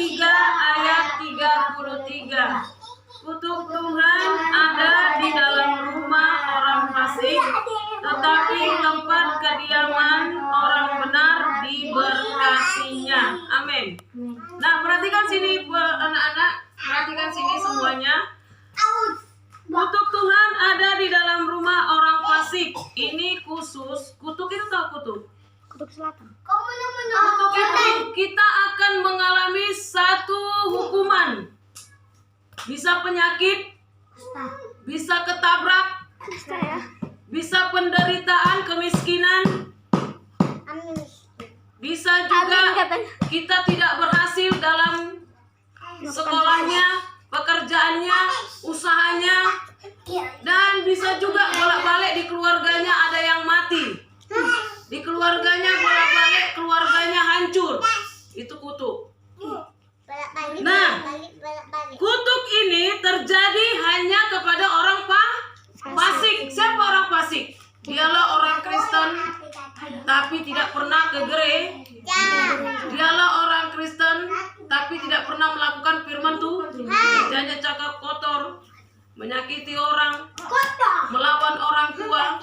3 ayat 33. Kutuk Tuhan ada di dalam rumah orang fasik, tetapi tempat kediaman orang benar diberkatinya. Amin. Nah, perhatikan sini anak-anak, perhatikan sini semuanya. Kutuk Tuhan ada di dalam rumah orang fasik. Ini khusus, kutuk itu tahu kutuk? Kutub Selatan. Kutuk itu kita akan mengalami satu hukuman. Bisa penyakit, bisa ketabrak, bisa penderitaan, kemiskinan, bisa juga kita tidak berhasil dalam sekolahnya, pekerjaannya, usahanya, dan bisa juga bolak-balik di keluarganya ada yang mati, di keluarganya bolak-balik keluarganya hancur. Itu kutuk. Nah, kutuk ini terjadi hanya kepada orang fasik. Siapa orang fasik? Dialah orang Kristen tapi tidak pernah ke gereja. Dialah orang Kristen tapi tidak pernah melakukan firman Tuhan. Kerjanya cakap kotor, menyakiti orang, melawan orang tua,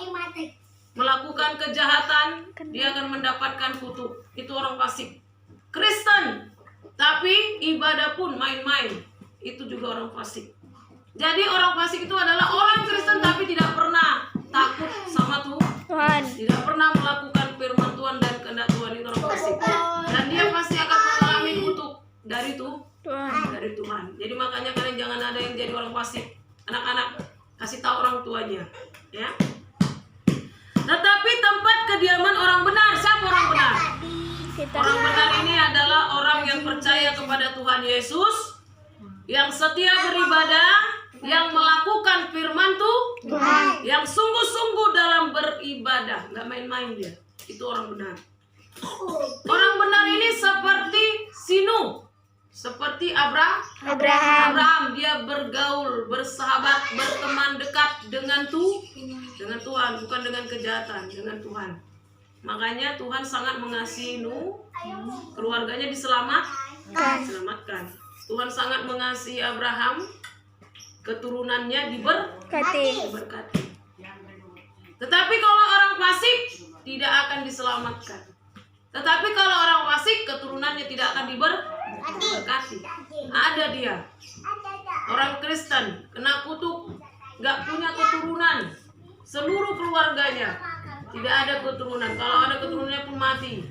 melakukan kejahatan, dia akan mendapatkan kutuk. Itu orang fasik. Kristen tapi ibadah pun main-main, itu juga orang fasik. Jadi orang fasik itu adalah orang Kristen tapi tidak pernah takut sama Tuhan, tidak pernah melakukan firman Tuhan dan kehendak Tuhan. Itu orang fasik, dan dia pasti akan mengalami kutuk dari Tuhan. Jadi makanya kalian jangan ada yang jadi orang fasik. Anak-anak, kasih tahu orang tuanya, ya. Tetapi tempat kediaman orang benar. Siapa orang benar? Orang benar ini adalah orang yang percaya kepada Tuhan Yesus, yang setia beribadah, yang melakukan firman Tuhan, yang sungguh-sungguh dalam beribadah, nggak main-main dia. Itu orang benar. Orang benar ini seperti Sinu, seperti Abraham. Dia bergaul, bersahabat, berteman dekat dengan Tuhan, bukan dengan kejahatan, dengan Tuhan. Makanya Tuhan sangat mengasihi Nuh, keluarganya diselamatkan. Tuhan sangat mengasihi Abraham, keturunannya diberkati. Tetapi kalau orang fasik tidak akan diselamatkan. Tetapi kalau orang fasik keturunannya tidak akan diberkati. Ada dia, orang Kristen kena kutuk, gak punya keturunan, seluruh keluarganya tidak ada keturunan. Kalau ada keturunannya pun mati.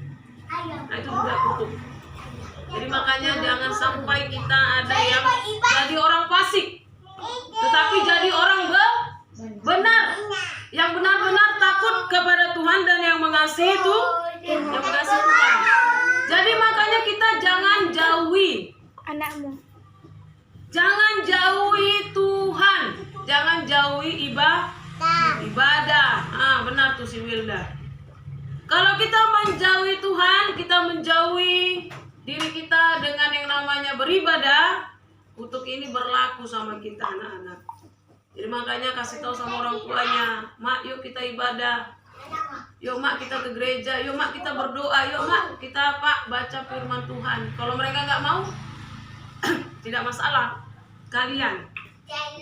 Nah, itu juga kutuk. Jadi makanya jangan sampai kita ada yang jadi orang fasik, tetapi jadi orang benar, yang benar-benar takut kepada Tuhan dan yang mengasihi Tuhan. Jadi makanya kita jangan jauhi anakmu. Jangan jauhi Tuhan, jangan jauhi ibadah. Benar tuh si Wilda. Kalau kita menjauhi Tuhan, kita menjauhi diri kita dengan yang namanya beribadah, kutuk ini berlaku sama kita anak-anak. Jadi makanya kasih tahu sama orang tuanya, mak yuk kita ibadah, yuk mak kita ke gereja, yuk mak kita berdoa, yuk mak kita baca firman Tuhan. Kalau mereka nggak mau, tidak masalah. Kalian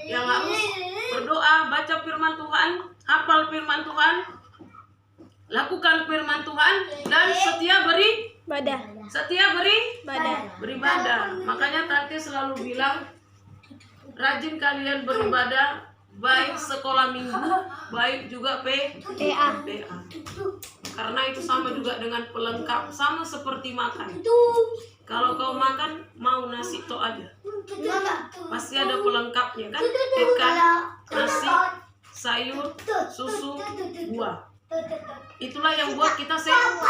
yang harus berdoa, baca firman Tuhan, hafal firman Tuhan, lakukan firman Tuhan, dan setia beribadah. Makanya Tante selalu bilang, rajin kalian beribadah, baik sekolah minggu, baik juga PA. Karena itu sama juga dengan pelengkap, sama seperti makan. Kalau kau makan mau nasi tok aja, pasti ada pelengkapnya kan? Ikan, nasi, sayur, susu, buah. Itulah yang buat kita sehat.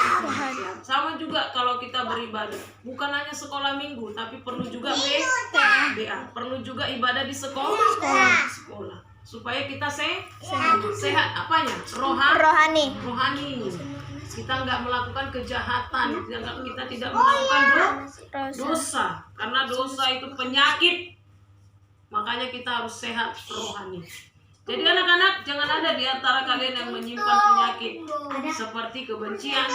Sama juga kalau kita beribadah, bukan hanya sekolah minggu, tapi perlu juga PA, perlu juga ibadah di sekolah, supaya kita sehat apanya? Rohani. Kita nggak melakukan kejahatan, kita tidak melakukan dosa, karena dosa itu penyakit. Makanya kita harus sehat rohani. Jadi anak-anak, jangan ada di antara kalian yang menyimpan penyakit seperti kebencian,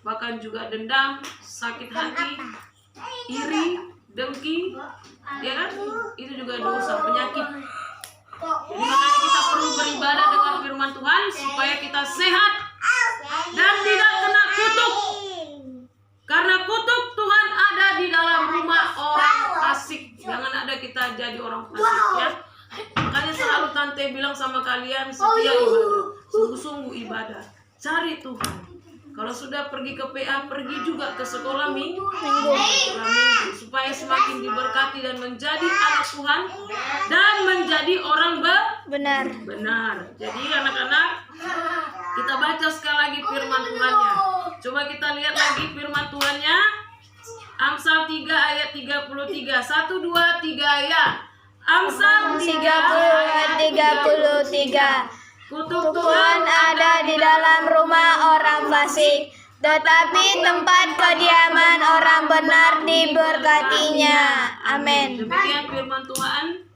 bahkan juga dendam, sakit hati, iri, dengki, ya kan? Itu juga dosa, penyakit. Jadi makanya kita perlu beribadah dengan firman Tuhan supaya kita sehat dan tidak kena kutuk. Karena kutuk Tuhan ada di dalam rumah orang fasik. Jangan ada kita jadi orang fasik, ya. Makanya selalu tante bilang sama kalian, setia ibadah, sungguh-sungguh ibadah, cari Tuhan. Kalau sudah pergi ke PA, pergi juga ke sekolah minggu, supaya semakin diberkati dan menjadi anak Tuhan dan menjadi orang benar. Jadi anak-anak, kita baca sekali lagi firman Tuhannya. Coba kita lihat lagi firman Tuhannya. Amsal 3 ayat 33. 1, 2, 3 ya. Amsal 3 ayat 33. Kutuk Tuhan ada di dalam rumah orang fasik, tetapi tempat kediaman orang benar diberkatinya. Amin. Demikian firman Tuhan.